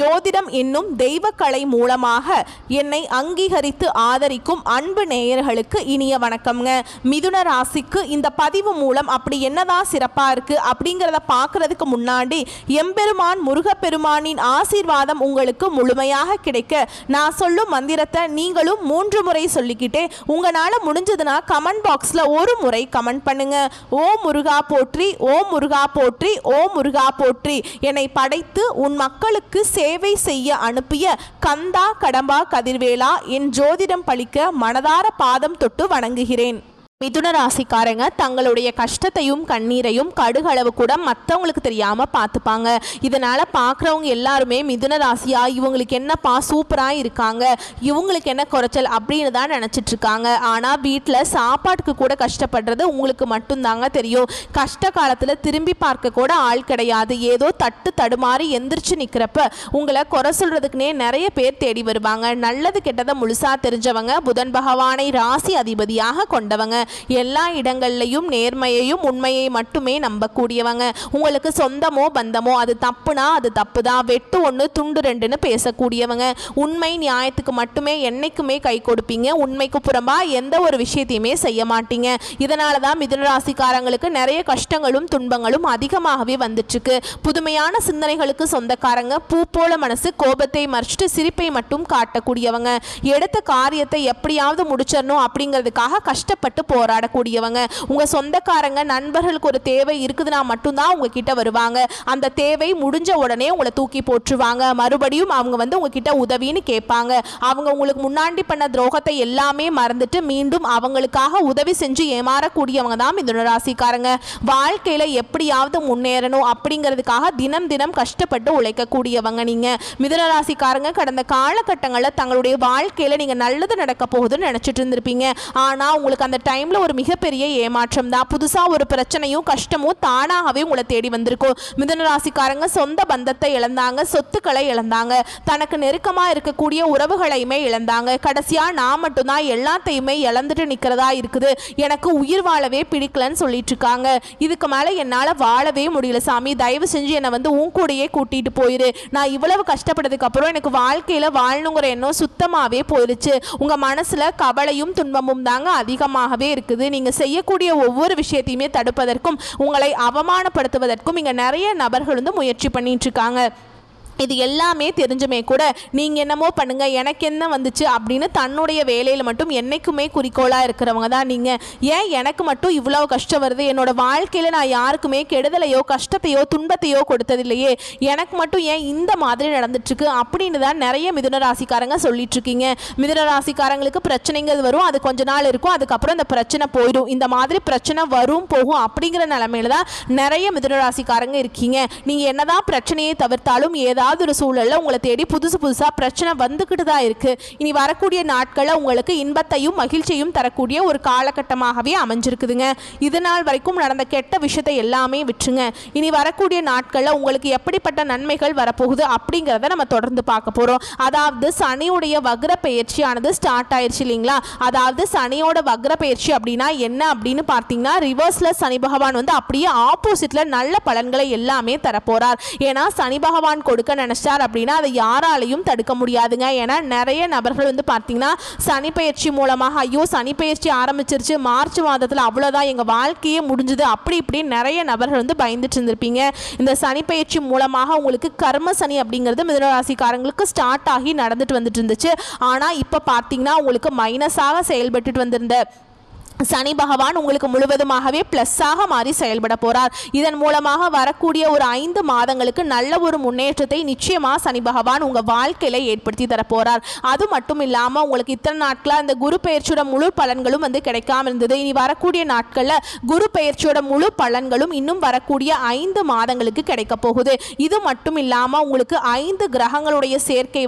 ஜோதிடம் என்னும் தெய்வக்கலை மூலமாக என்னை அங்கீகரித்து ஆதரிக்கும் அன்பு நேயர்களுக்கு இனிய வணக்கம்ங்க. மிதுன ராசிக்கு இந்த பதிவு மூலம் அப்படி என்னதான் சிறப்பாக இருக்குது அப்படிங்கிறத பார்க்குறதுக்கு முன்னாடி எம்பெருமான் முருகப்பெருமானின் ஆசீர்வாதம் உங்களுக்கு முழுமையாக கிடைக்க நான் சொல்லும் மந்திரத்தை நீங்களும் 3 முறை சொல்லிக்கிட்டே உங்களால் முடிஞ்சதுன்னா கமெண்ட் பாக்ஸில் ஒரு முறை கமெண்ட் பண்ணுங்க. ஓம் முருகா போற்றி, ஓம் முருகா போற்றி, ஓம் முருகா போற்றி. என்னை படைத்து உன் மக்களுக்கு சேவை செய்ய அனுப்பிய கந்தா கடம்பா கதிர்வேலா என் ஜோதிடம் பழிக்க மனதார பாதம் தொட்டு வணங்குகிறேன். மிதுன ராசிக்காரங்க தங்களுடைய கஷ்டத்தையும் கண்ணீரையும் கடுகளவு கூட மற்றவங்களுக்கு தெரியாமல் பார்த்துப்பாங்க. இதனால் பார்க்குறவங்க எல்லாருமே மிதுன ராசியா இவங்களுக்கு என்னப்பா சூப்பராக இருக்காங்க, இவங்களுக்கு என்ன குறைச்சல் அப்படின்னு தான் நினச்சிட்ருக்காங்க. ஆனால் வீட்டில் சாப்பாட்டுக்கு கூட கஷ்டப்படுறது உங்களுக்கு மட்டும்தாங்க தெரியும். கஷ்ட காலத்தில் திரும்பி பார்க்க கூட ஆள் கிடையாது. ஏதோ தட்டு தடுமாறி எந்திரிச்சு நிற்கிறப்ப உங்களை குறை சொல்கிறதுக்குனே நிறைய பேர் தேடி வருவாங்க. நல்லது கெட்டதை முழுசாக தெரிஞ்சவங்க, புதன் பகவானை ராசி அதிபதியாக கொண்டவங்க, எல்லா இடங்கள்லையும் நேர்மையையும் உண்மையை மட்டுமே நம்பக்கூடியவங்க. உங்களுக்கு சொந்தமோ பந்தமோ அது தப்புனா அது தப்பு தான், வெட்டு 1 துண்டு 2ன்னு பேசக்கூடியவங்க. உண்மை நியாயத்துக்கு மட்டுமே என்னைக்குமே கை கொடுப்பீங்க. உண்மைக்கு புறம்பா எந்த ஒரு விஷயத்தையுமே செய்ய மாட்டீங்க. இதனால தான் மிதுன ராசிக்காரங்களுக்கு நிறைய கஷ்டங்களும் துன்பங்களும் அதிகமாகவே வந்துட்டுருக்கு. புதுமையான சிந்தனைகளுக்கு சொந்தக்காரங்க, பூ போல மனசு, கோபத்தை மறைச்சிட்டு சிரிப்பை மட்டும் காட்டக்கூடியவங்க, எடுத்த காரியத்தை எப்படியாவது முடிச்சிடணும் அப்படிங்கிறதுக்காக கஷ்டப்பட்டு போராடக்கூடியவங்க. உங்க சொந்தக்காரங்க நண்பர்களுக்கு ஒரு தேவை இருக்குதுன்னா மட்டும்தான் உங்ககிட்ட வருவாங்க. அந்த தேவை முடிஞ்ச உடனே உங்களை தூக்கி போட்டுருவாங்க. மறுபடியும் அவங்க உங்ககிட்ட உதவின்னு கேட்பாங்க. அவங்க உங்களுக்கு முன்னாடி பண்ண துரோகத்தை எல்லாமே மறந்துட்டு மீண்டும் அவங்களுக்காக உதவி செஞ்சு ஏமாறக்கூடியவங்க தான் மிதுன ராசிக்காரங்க. வாழ்க்கையில எப்படியாவது முன்னேறணும் அப்படிங்கிறதுக்காக தினம் தினம் கஷ்டப்பட்டு உழைக்கக்கூடியவங்க நீங்க. மிதுன ராசிக்காரங்க கடந்த காலகட்டங்களில் தங்களுடைய வாழ்க்கையில நீங்க நல்லது நடக்க போகுதுன்னு நினைச்சிட்டு இருந்திருப்பீங்க. ஆனா உங்களுக்கு அந்த டைம்ல ஒரு மிகப்பெரிய ஏமாற்றம் தான். புதுசா ஒரு பிரச்சனையும் கஷ்டமும் தானாகவே உங்களை தேடி வந்திருக்கும். மிதுன ராசிக்காரங்க சொந்த பந்தத்தை இழந்தாங்க, சொத்துக்களை இழந்தாங்க, தனக்கு நெருக்கமா இருக்கக்கூடிய உறவுகளையுமே இழந்தாங்க. கடைசியா நான் மட்டும்தான் எல்லாத்தையுமே இழந்துட்டு நிக்கிறதா இருக்குது, எனக்கு உயிர் வாழவே பிடிக்கலன்னு சொல்லிட்டு இருக்காங்க. இதுக்கு மேல என்னால வாழவே முடியல சாமி, தயவு செஞ்சு என்னை உன் கூடயே கூட்டிட்டு போயிரு. நான் இவ்வளவு கஷ்டப்பட்டதுக்கு அப்புறம் எனக்கு வாழ்க்கையில வாழணுங்கிற எண்ணம் சுத்தமாவே போயிருச்சு. உங்க மனசுல கவலையும் துன்பமும் தாங்க அதிகமாகவே இருக்குது. நீங்க செய்யக்கூடிய ஒவ்வொரு விஷயத்தையுமே தடுப்பதற்கும் உங்களை அவமானப்படுத்துவதற்கும் இங்க நிறைய நபர்கள் முயற்சி பண்ணிட்டு இருக்காங்க. இது எல்லாமே தெரிஞ்சுமே கூட நீங்கள் என்னமோ பண்ணுங்கள் எனக்கு என்ன வந்துச்சு அப்படின்னு தன்னுடைய வேலையில் மட்டும் என்றைக்குமே குறிக்கோளாக இருக்கிறவங்க தான் நீங்கள். ஏன் எனக்கு மட்டும் இவ்வளோ கஷ்டம் வருது, என்னோடய வாழ்க்கையில் நான் யாருக்குமே கெடுதலையோ கஷ்டத்தையோ துன்பத்தையோ கொடுத்ததில்லையே, எனக்கு மட்டும் ஏன் இந்த மாதிரி நடந்துட்டுருக்கு அப்படின்னு தான் நிறைய மிதுன ராசிக்காரங்க சொல்லிட்டுருக்கீங்க. மிதுன ராசிக்காரங்களுக்கு பிரச்சனைங்கிறது வரும், அது கொஞ்ச நாள் இருக்கும், அதுக்கப்புறம் இந்த பிரச்சனை போயிடும். இந்த மாதிரி பிரச்சனை வரும் போகும் அப்படிங்கிற நிலைமையில தான் நிறைய மிதுன ராசிக்காரங்க இருக்கீங்க. நீங்கள் என்னதான் பிரச்சனையை தவிர்த்தாலும் ஏதாவது ஒரு சூழல்ல உங்களை தேடி புதுசா பிரச்சனை வந்துகிட்டு தான் இருக்கு. இனி வரக்கூடிய நாட்களில் உங்களுக்கு இன்பத்தையும் மகிழ்ச்சியும் தரக்கூடிய ஒரு காலகட்டமாகவே அமைஞ்சிருக்குதுங்க. இது நாள் வரைக்கும் நடந்த கெட்ட விஷயத்தை எல்லாமே விட்டுருங்க. இனி வரக்கூடிய நாட்களில் உங்களுக்கு எப்படிப்பட்ட நன்மைகள் வரப்போகுது அப்படிங்கிறத நம்ம தொடர்ந்து பார்க்க போறோம். அதாவது சனியுடைய வக்ர பயிற்சியானது ஸ்டார்ட் ஆயிடுச்சு இல்லைங்களா. அதாவது சனியோட வக்ர பயிற்சி அப்படின்னா என்ன அப்படின்னு பார்த்தீங்கன்னா, ரிவர்ஸ்ல சனி பகவான் அப்படியே ஆப்போசிட்ல நல்ல பலன்களை எல்லாமே தரப்போறார். ஏன்னா சனி பகவான் கொடுக்க நினைச்சார் அப்படின்னா அதை யாராலையும் தடுக்க முடியாதுங்க. ஏன்னா நிறைய நபர்கள் பார்த்தீங்கன்னா சனி பயிற்சி மூலமாக ஐயோ சனி பயிற்சி ஆரம்பிச்சிருச்சு, மார்ச் மாதத்தில் அவ்வளோதான் எங்கள் வாழ்க்கையே முடிஞ்சுது அப்படி இப்படி நிறைய நபர்கள் பயந்துட்டு இருந்திருப்பீங்க. இந்த சனி பயிற்சி மூலமாக உங்களுக்கு கர்ம சனி அப்படிங்கிறது மிதுன ராசிக்காரங்களுக்கு ஸ்டார்ட் ஆகி நடந்துட்டு வந்துட்டு இருந்துச்சு. ஆனால் இப்போ பார்த்தீங்கன்னா உங்களுக்கு மைனஸாக செயல்பட்டு வந்திருந்த சனி பகவான் உங்களுக்கு முழுவதுமாகவே பிளஸ்ஸாக மாறி செயல்பட போறார். இதன் மூலமாக வரக்கூடிய ஒரு 5 மாதங்களுக்கு நல்ல ஒரு முன்னேற்றத்தை நிச்சயமாக சனி பகவான் உங்க வாழ்க்கையில ஏற்படுத்தி தர போறார். அது மட்டும் இல்லாம உங்களுக்கு இத்தனை நாட்களா இந்த குரு பெயர்ச்சியோட முழு பலன்களும் கிடைக்காம இருந்தது. இனி வரக்கூடிய நாட்கள்ல குரு பெயர்ச்சியோட முழு பலன்களும் இன்னும் வரக்கூடிய 5 மாதங்களுக்கு கிடைக்க போகுது. இது மட்டும் இல்லாம உங்களுக்கு 5 கிரகங்களுடைய சேர்க்கை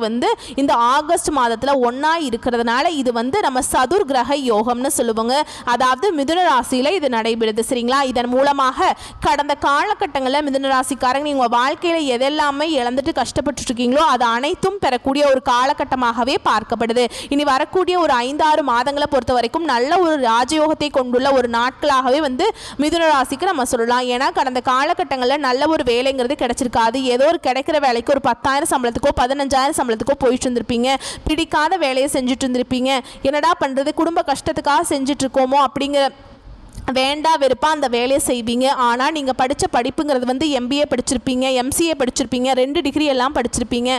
இந்த ஆகஸ்ட் மாதத்துல ஒன்னா இருக்கிறதுனால இது நம்ம சதுர் கிரக யோகம்னு சொல்லுவாங்க. அதாவது மிதுன ராசியில் இது நடைபெறுது. சரிங்களா? இதன் மூலமாக கடந்த காலகட்டங்களில் மிதுன ராசிக்காரங்க நீங்கள் வாழ்க்கையில் எதெல்லாமே இழந்துட்டு கஷ்டப்பட்டு இருக்கீங்களோ அது அனைத்தும் பெறக்கூடிய ஒரு காலகட்டமாகவே பார்க்கப்படுது. இனி வரக்கூடிய ஒரு 5-6 மாதங்களை பொறுத்த வரைக்கும் நல்ல ஒரு ராஜயோகத்தை கொண்டுள்ள ஒரு நாட்களாகவே மிதுன ராசிக்கு நம்ம சொல்லலாம். ஏன்னா கடந்த காலகட்டங்களில் நல்ல ஒரு வேலைங்கிறது கிடைச்சிருக்காது. ஏதோ ஒரு கிடைக்கிற வேலைக்கு ஒரு 10,000 சம்பளத்துக்கோ 15,000 சம்பளத்துக்கோ போயிட்டு இருந்திருப்பீங்க. பிடிக்காத வேலையை செஞ்சுட்டு இருந்திருப்பீங்க. என்னடா பண்றது, குடும்ப கஷ்டத்துக்காக செஞ்சுட்டு இருக்கோமோ அப்படிங்கிற வேண்டா வெறுப்பா அந்த வேலையை செய்வீங்க. ஆனால் நீங்கள் படித்த படிப்புங்கிறது MBA படிச்சிருப்பீங்க, MCA படிச்சிருப்பீங்க, 2 டிகிரி எல்லாம் படிச்சிருப்பீங்க.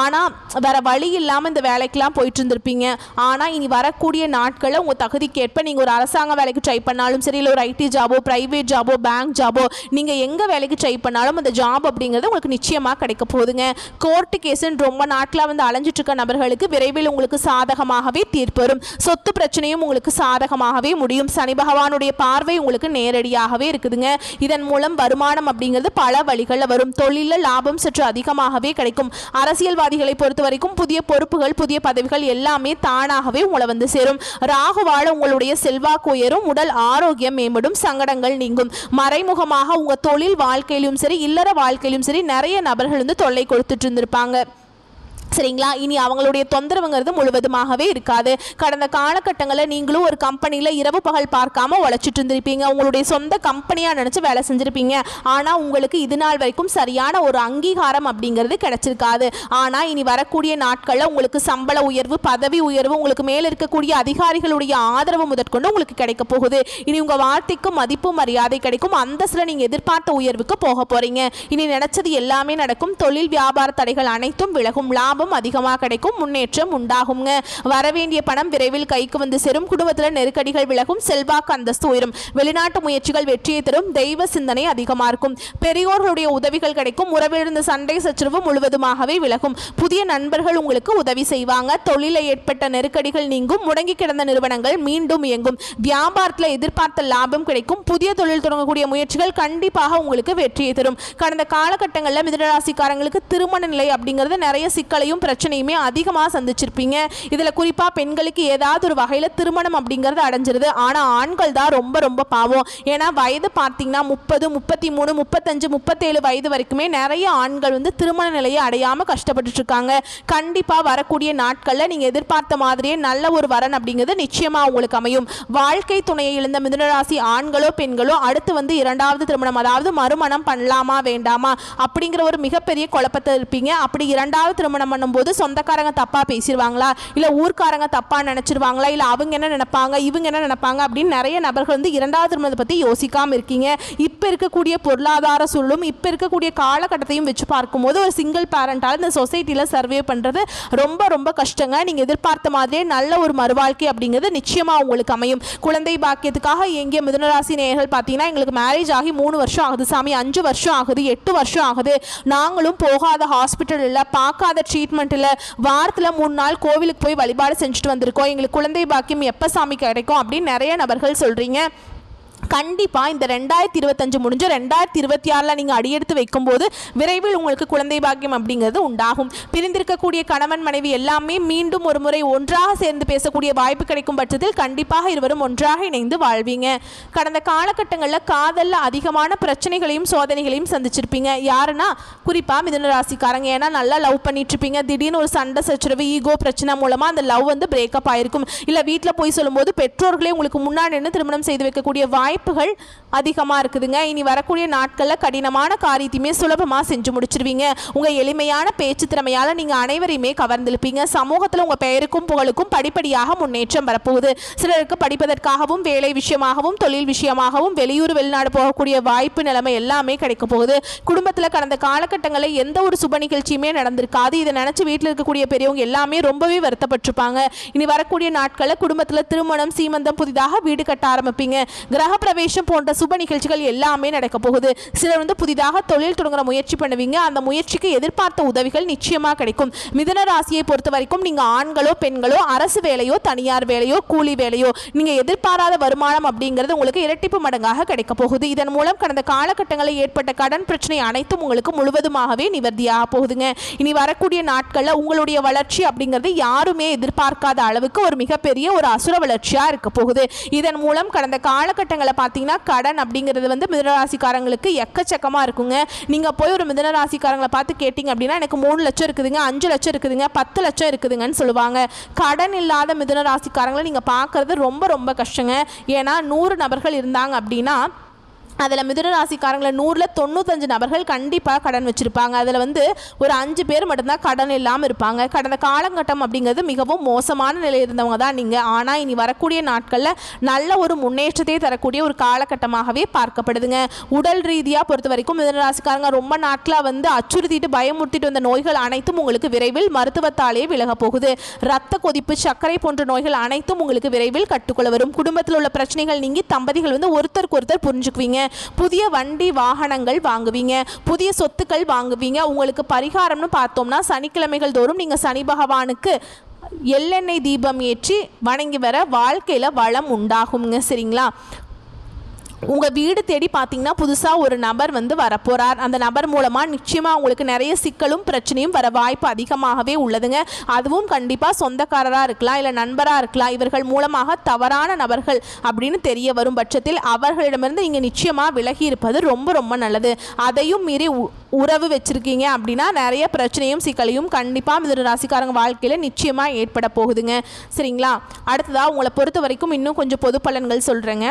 ஆனால் வேறு வழி இல்லாமல் இந்த வேலைக்கெலாம் போயிட்டு இருந்திருப்பீங்க. ஆனால் இனி வரக்கூடிய நாட்களில் உங்கள் தகுதிக்கேற்ப நீங்கள் ஒரு அரசாங்க வேலைக்கு ட்ரை பண்ணாலும் சரி, இல்லை ஒரு IT ஜாபோ, ப்ரைவேட் ஜாபோ, பேங்க் ஜாபோ, நீங்கள் எங்கே வேலைக்கு ட்ரை பண்ணாலும் அந்த ஜாப் அப்படிங்கிறது உங்களுக்கு நிச்சயமாக கிடைக்க போகுதுங்க. கோர்ட்டு கேஸுன்னு ரொம்ப நாட்களாக அலைஞ்சிட்டு இருக்க நபர்களுக்கு விரைவில் உங்களுக்கு சாதகமாகவே தீர்ப்பு வரும். சொத்து பிரச்சனையும் உங்களுக்கு சாதகமாகவே முடியும். சனி பகவானுடைய பார்வை உங்களுக்கு நேரடியாகவே இருக்குதுங்க. இதன் மூலம் வருமானம் அப்படிங்கிறது பல வழிகளில் வரும். தொழிலில் லாபம் சற்று அதிகமாகவே கிடைக்கும். அரசியல்வாதிகளை பொறுத்த வரைக்கும் புதிய பொறுப்புகள், புதிய பதவிகள் எல்லாமே தானாகவே உங்களை சேரும். ராகுவால உங்களுடைய செல்வாக்கு உயரும், உடல் ஆரோக்கியம் மேம்படும், சங்கடங்கள் நீங்கும். மறைமுகமாக உங்க தொழில் வாழ்க்கையிலும் சரி, இல்லற வாழ்க்கையிலும் சரி நிறைய நபர்கள் தொல்லை கொடுத்துட்டு இருந்திருப்பாங்க. சரிங்களா? இனி அவங்களுடைய தொந்தரவுங்கிறது முழுவதுமாகவே இருக்காது. கடந்த காலகட்டங்களில் நீங்களும் ஒரு கம்பெனியில் இரவு பகல் பார்க்காம உழைச்சிட்டு இருந்திருப்பீங்க. உங்களுடைய சொந்த கம்பெனியாக நினச்சி வேலை செஞ்சுருப்பீங்க. ஆனால் உங்களுக்கு இது நாள் வரைக்கும் சரியான ஒரு அங்கீகாரம் அப்படிங்கிறது கிடைச்சிருக்காது. ஆனால் இனி வரக்கூடிய நாட்களில் உங்களுக்கு சம்பள உயர்வு, பதவி உயர்வு, உங்களுக்கு மேலே இருக்கக்கூடிய அதிகாரிகளுடைய ஆதரவு முதற்கொண்டு உங்களுக்கு கிடைக்க போகுது. இனி உங்கள் வார்த்தைக்கு மதிப்பு மரியாதை கிடைக்கும். அந்தஸ்தில் நீங்கள் எதிர்பார்த்த உயர்வுக்கு போக போகிறீங்க. இனி நினைச்சது எல்லாமே நடக்கும். தொழில் வியாபார தடைகள் அனைத்தும் விலகும். லாபம் அதிகமாக கிடைக்கும். முன்னேற்றம் உண்டாகுங்க. வரவேண்டிய பணம் விரைவில் கைக்கு சேரும். குடும்பத்தில் நெருக்கடிகள் விலகும். செல்வாக்கு அந்தஸ்து உயரும். வெளிநாட்டு முயற்சிகள் வெற்றியை தரும். தெய்வ சிந்தனை அதிகமாக இருக்கும். பெரியோர்களுடைய உதவிகள் கிடைக்கும். உறவிலிருந்து சண்டை சச்சரவு முழுவதுமாகவே விலகும். புதிய நண்பர்கள் உங்களுக்கு உதவி செய்வாங்க. தொழிலில் ஏற்பட்ட நெருக்கடிகள் நீங்கும். முடங்கி கிடந்த நிறுவனங்கள் மீண்டும் இயங்கும். வியாபாரத்தில் எதிர்பார்த்த லாபம் கிடைக்கும். புதிய தொழில் தொடங்கக்கூடிய முயற்சிகள் கண்டிப்பாக உங்களுக்கு வெற்றியை தரும். கடந்த காலகட்டங்களில் மிதுனராசிக்காரங்களுக்கு திருமண நிலை அப்படிங்கிறது நிறைய சிக்கலையும் பிரச்சனையுமே அதிகமாக சந்திச்சிருப்பீங்க. இதில் குறிப்பாக பெண்களுக்கு ஏதாவது ஒரு வகையில் திருமணம் அப்படிங்கிறது அடைஞ்சிருது. ஆனால் ஆண்கள் தான் ரொம்ப ரொம்ப பாவம். ஏன்னா வயது பார்த்தீங்கன்னா 30, 33, 35, 37 வயது வரைக்குமே நிறைய ஆண்கள் திருமண நிலையை அடையாமல் கஷ்டப்பட்டு இருக்காங்க. கண்டிப்பாக வரக்கூடிய நாட்களில் நீங்கள் எதிர்பார்த்த மாதிரியே நல்ல ஒரு வரன் அப்படிங்கிறது நிச்சயமாக உங்களுக்கு அமையும். வாழ்க்கை துணையை இழந்த மிதுனராசி ஆண்களோ பெண்களோ அடுத்து 2வது திருமணம், அதாவது மறுமணம் பண்ணலாமா வேண்டாமா அப்படிங்கிற ஒரு மிகப்பெரிய குழப்பத்தை இருப்பீங்க. அப்படி 2வது திருமணம் பண்ணும்போது சொந்தக்காரங்க தப்பா பேசிடுவாங்களா, இல்ல ஊர்க்காரங்க தப்பா நினைச்சிருவாங்களா, இல்ல அவங்க என்ன நினைப்பாங்க, இவங்க என்ன நினைப்பாங்க அப்படின்னு நிறைய நபர்கள் 2வது திருமணத்தை பத்தி யோசிக்காம இருக்கீங்க. இப்ப இருக்கக்கூடிய பொருளாதார சூழலும் இப்ப இருக்கக்கூடிய காலகட்டத்தையும் வச்சு பார்க்கும்போது ஒரு சிங்கிள் பேரண்டால இந்த சொசைட்டில சர்வே பண்றது ரொம்ப ரொம்ப கஷ்டங்க. நீங்க எதிர்பார்த்த மாதிரியே நல்ல ஒரு மறுவாழ்க்கை அப்படிங்கிறது நிச்சயமா உங்களுக்கு அமையும். குழந்தை பாக்கியத்துக்காக எங்கிய மிதுனராசி நேயர்கள் பார்த்தீங்கன்னா எங்களுக்கு மேரேஜ் ஆகி 3 வருஷம் ஆகுது சாமி, 5 வருஷம் ஆகுது, 8 வருஷம் ஆகுது, நாங்களும் போகாத ஹாஸ்பிட்டல் இல்லை, பார்க்காத ட்ரீட்மெண்ட் இல்லை, வாரத்தில் 3 நாள் கோவிலுக்கு போய் வழிபாடு செஞ்சுட்டு வந்திருக்கோம், எங்களுக்கு குழந்தை பாக்கியம் எப்போ சாமி கிடைக்கும் அப்படின்னு நிறைய நபர்கள் சொல்கிறீங்க. கண்டிப்பாக இந்த 2025 முடிஞ்ச 2026 நீங்கள் அடியெடுத்து வைக்கும்போது விரைவில் உங்களுக்கு குழந்தை பாக்கியம் அப்படிங்கிறது உண்டாகும். பிரிந்திருக்கக்கூடிய கணவன் மனைவி எல்லாமே மீண்டும் ஒரு முறை ஒன்றாக சேர்ந்து பேசக்கூடிய வாய்ப்பு கிடைக்கும் பட்சத்தில் கண்டிப்பாக இருவரும் ஒன்றாக இணைந்து வாழ்வீங்க. கடந்த காலகட்டங்களில் காதலில் அதிகமான பிரச்சனைகளையும் சோதனைகளையும் சந்திச்சிருப்பீங்க. யாருன்னா குறிப்பாக மிதுன ராசிக்காரங்க. ஏன்னா நல்லா லவ் பண்ணிட்டு இருப்பீங்க, திடீர்னு ஒரு சண்டை சச்சரவு, ஈகோ பிரச்சனை மூலமாக அந்த லவ் பிரேக்கப் ஆயிருக்கும். இல்லை வீட்டில் போய் சொல்லும்போது பெற்றோர்களே உங்களுக்கு முன்னாடி நின்று திருமணம் செய்து வைக்கக்கூடிய வாய்ப்புகள் அதிகமாக இருக்குதுங்க. இனி வரக்கூடிய நாட்களில் கடினமான காரியத்தையுமே சுலபமாக செஞ்சு முடிச்சிருவீங்க. உங்கள் எளிமையான பேச்சு திறமையால் நீங்கள் அனைவரையுமே கவர்ந்திருப்பீங்க. சமூகத்தில் உங்கள் பெயருக்கும் புகழுக்கும் படிப்படியாக முன்னேற்றம் வரப்போகுது. சிலருக்கு படிப்பதற்காகவும் வேலை விஷயமாகவும் தொழில் விஷயமாகவும் வெளியூர் வெளிநாடு போகக்கூடிய வாய்ப்பு நிலைமை எல்லாமே கிடைக்க போகுது. குடும்பத்தில் கடந்த காலகட்டங்களில் எந்த ஒரு சுப நிகழ்ச்சியுமே நடந்திருக்காது. இதை நினச்சி வீட்டில் இருக்கக்கூடிய பெரியவங்க எல்லாமே ரொம்பவே வருத்தப்பட்டிருப்பாங்க. இனி வரக்கூடிய நாட்களில் குடும்பத்தில் திருமணம், சீமந்தம், புதிதாக வீடு கட்ட ஆரம்பிப்பீங்க. கிரக கிரகப்பிரவேசம் போன்ற சுப நிகழ்ச்சிகள் எல்லாமே நடக்க போகுது. சிலர் வந்து புதிதாக தொழில் தொடங்குற முயற்சி பண்ணுவீங்க. அந்த முயற்சிக்கு எதிர்பார்த்த உதவிகள் நிச்சயமாக கிடைக்கும். மிதுன ராசியை பொறுத்த வரைக்கும் நீங்க ஆண்களோ பெண்களோ அரசு வேலையோ தனியார் வேலையோ கூலி வேலையோ நீங்க எதிர்பாராத வருமானம் அப்படிங்கிறது உங்களுக்கு இரட்டிப்பு மடங்காக கிடைக்க போகுது. இதன் மூலம் கடந்த காலகட்டங்களில் ஏற்பட்ட கடன் பிரச்சனை அனைத்தும் உங்களுக்கு முழுவதுமாகவே நிவர்த்தியாக போகுதுங்க. இனி வரக்கூடிய நாட்களில் உங்களுடைய வளர்ச்சி அப்படிங்கிறது யாருமே எதிர்பார்க்காத அளவுக்கு ஒரு மிகப்பெரிய ஒரு அசுர வளர்ச்சியா இருக்க போகுது. இதன் மூலம் கடந்த காலகட்டங்களை பார்த்தீங்கன்னா கடன் அப்படிங்கிறது வந்து மிதுனராசிக்காரங்களுக்கு எக்கச்சக்கமா இருக்குங்க. நீங்க போய் ஒரு மிதுனராசிக்காரங்களை பார்த்து கேட்டீங்க அப்படின்னா எனக்கு 3 லட்சம் இருக்குதுங்க, 5 லட்சம் இருக்குதுங்க, 10 லட்சம் இருக்குதுங்கன்னு சொல்லுவாங்க. கடன் இல்லாத மிதுனராசிக்காரங்களை நீங்க பார்க்கறது ரொம்ப ரொம்ப கஷ்டங்க. ஏன்னா 100 நபர்கள் இருந்தாங்க அப்படின்னா அதில் மிதுனராசிக்காரங்களை 100ல் 95 நபர்கள் கண்டிப்பாக கடன் வச்சுருப்பாங்க. அதில் வந்து ஒரு 5 பேர் மட்டும்தான் கடன் இல்லாமல் இருப்பாங்க. கடந்த காலகட்டம் அப்படிங்கிறது மிகவும் மோசமான நிலையில் இருந்தவங்க தான் நீங்கள். ஆனால் இனி வரக்கூடிய நாட்களில் நல்ல ஒரு முன்னேற்றத்தை தரக்கூடிய ஒரு காலகட்டமாகவே பார்க்கப்படுதுங்க. உடல் ரீதியாக பொறுத்த வரைக்கும் மிதுனராசிக்காரங்க ரொம்ப நாட்களாக வந்து அச்சுறுத்திட்டு பயமுறுத்திட்டு வந்த நோய்கள் அனைத்தும் உங்களுக்கு விரைவில் மருத்துவத்தாலே விலக போகுது. ரத்த கொதிப்பு, சர்க்கரை போன்ற நோய்கள் அனைத்தும் உங்களுக்கு விரைவில் கட்டுக்கொள்ள வரும். குடும்பத்தில் உள்ள பிரச்சனைகள் நீங்கி தம்பதிகள் வந்து ஒருத்தருக்கு ஒருத்தர் புரிஞ்சுக்குவீங்க. புதிய வண்டி வாகனங்கள் வாங்குவீங்க, புதிய சொத்துக்கள் வாங்குவீங்க. உங்களுக்கு பரிகாரம்னு பார்த்தோம்னா சனிக்கிழமைகள் தோறும் நீங்க சனி பகவானுக்கு எள்ளெண்ணெய் தீபம் ஏற்றி வணங்கி வர வாழ்க்கையில வளம் உண்டாகுங்க. சரிங்களா? உங்கள் வீடு தேடி பார்த்தீங்கன்னா புதுசாக ஒரு நபர் வந்து வரப்போகிறார். அந்த நபர் மூலமாக நிச்சயமாக உங்களுக்கு நிறைய சிக்கலும் பிரச்சனையும் வர வாய்ப்பு அதிகமாகவே உள்ளதுங்க. அதுவும் கண்டிப்பாக சொந்தக்காரராக இருக்கலாம், இல்லை நண்பராக இருக்கலாம். இவர்கள் மூலமாக தவறான நபர்கள் அப்படின்னு தெரிய வரும் பட்சத்தில் அவர்களிடமிருந்து நீங்கள் நிச்சயமாக விலகி இருப்பது ரொம்ப ரொம்ப நல்லது. அதையும் மீறி உறவு வச்சுருக்கீங்க அப்படின்னா நிறைய பிரச்சனையும் சிக்கலையும் கண்டிப்பாக மிதுன ராசிக்காரங்க வாழ்க்கையில் நிச்சயமாக ஏற்பட போகுதுங்க. சரிங்களா? அடுத்ததாக உங்களை பொறுத்த வரைக்கும் இன்னும் கொஞ்சம் பொது பலன்கள் சொல்கிறேங்க.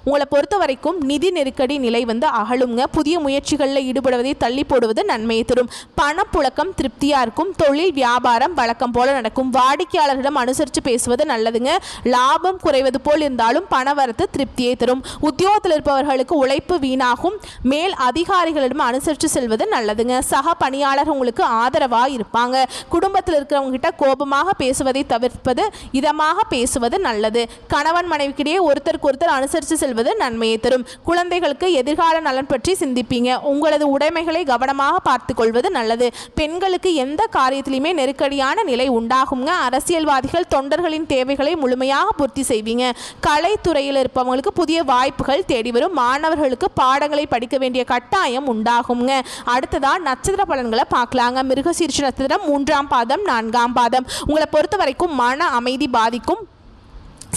உங்களை பொறுத்த வரைக்கும் நிதி நெருக்கடி நிலை வந்து அகலுங்க. புதிய முயற்சிகளில் ஈடுபடுவதை தள்ளி போடுவது நன்மையை தரும். பணப்புழக்கம் திருப்தியாக இருக்கும். தொழில் வியாபாரம் வழக்கம் போல நடக்கும். வாடிக்கையாளர்களிடம் அனுசரித்து பேசுவது நல்லதுங்க. லாபம் குறைவது போல் இருந்தாலும் பணவரத்து திருப்தியை தரும். உத்தியோகத்தில் இருப்பவர்களுக்கு உழைப்பு வீணாகும். மேல் அதிகாரிகளிடம் அனுசரித்து செல்வது நல்லதுங்க. சக பணியாளர் உங்களுக்கு ஆதரவாக இருப்பாங்க. குடும்பத்தில் இருக்கிறவங்க கிட்ட கோபமாக பேசுவதை தவிர்ப்பது, இதமாக பேசுவது நல்லது. கணவன் மனைவிக்கிடையே ஒருத்தருக்கு ஒருத்தர் அனுசரித்து செல்வது நன்மையை தரும். குழந்தைகளுக்கு எதிர்கால நலன் பற்றி சிந்திப்பீங்க. உங்களது உடைமைகளை கவனமாக பார்த்து கொள்வது நல்லது. பெண்களுக்கு எந்த காரியத்திலுமே நெருக்கடியான நிலை உண்டாகுங்க. அரசியல்வாதிகள் தொண்டர்களின் தேவைகளை முழுமையாக பூர்த்தி செய்வீங்க. கலைத்துறையில் இருப்பவங்களுக்கு புதிய வாய்ப்புகள் தேடி வரும். மாணவர்களுக்கு பாடங்களை படிக்க வேண்டிய கட்டாயம் உண்டாகுங்க. அடுத்ததா நட்சத்திர பலன்களை பார்க்கலாங்க. மிருகசீரிஷ நட்சத்திரம் 3ஆம் பாதம் 4ஆம் பாதம். உங்களை பொறுத்த வரைக்கும் மன அமைதி பாதிக்கும்.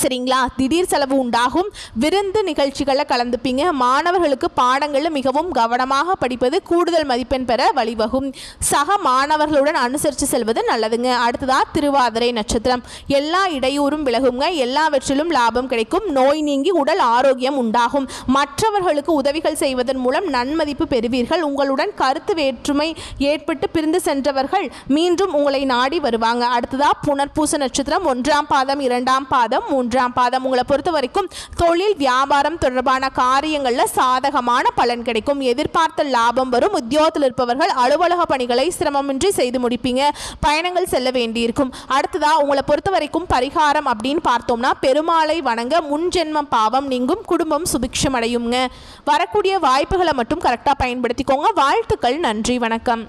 சரிங்களா? திடீர் செலவு உண்டாகும். விருந்து நிகழ்ச்சிகளில் கலந்துப்பீங்க. மாணவர்களுக்கு பாடங்களில் மிகவும் கவனமாக படிப்பது கூடுதல் மதிப்பெண் பெற வழிவகும். சக மாணவர்களுடன் அனுசரித்து செல்வது நல்லதுங்க. அடுத்ததாக திருவாதிரை நட்சத்திரம். எல்லா இடையூறும் விலகுங்க. எல்லாவற்றிலும் லாபம் கிடைக்கும். நோய் நீங்கி உடல் ஆரோக்கியம் உண்டாகும். மற்றவர்களுக்கு உதவிகள் செய்வதன் மூலம் நன்மதிப்பு பெறுவீர்கள். உங்களுடன் கருத்து வேற்றுமை ஏற்பட்டு பிரிந்து சென்றவர்கள் மீண்டும் உங்களை நாடி வருவாங்க. அடுத்ததாக புனர்பூச நட்சத்திரம் 1ஆம் பாதம் 2ஆம் பாதம் 3ஆம் பாதம். உங்களை பொறுத்த வரைக்கும் தொழில் வியாபாரம் தொடர்பான காரியங்களில் சாதகமான பலன் கிடைக்கும். எதிர்பார்த்த லாபம் வரும். உத்தியோகத்தில் இருப்பவர்கள் அலுவலக பணிகளை சிரமமின்றி செய்து முடிப்பீங்க. பயணங்கள் செல்ல வேண்டியிருக்கும். அடுத்ததா உங்களை பொறுத்த வரைக்கும் பரிகாரம் அப்படின்னு பார்த்தோம்னா பெருமாளை வணங்க முன்ஜென்ம பாவம் நீங்கும். குடும்பம் சுபிக்ஷம் அடையுங்க. வரக்கூடிய வாய்ப்புகளை மட்டும் கரெக்டாக பயன்படுத்திக்கோங்க. வாழ்த்துக்கள். நன்றி. வணக்கம்.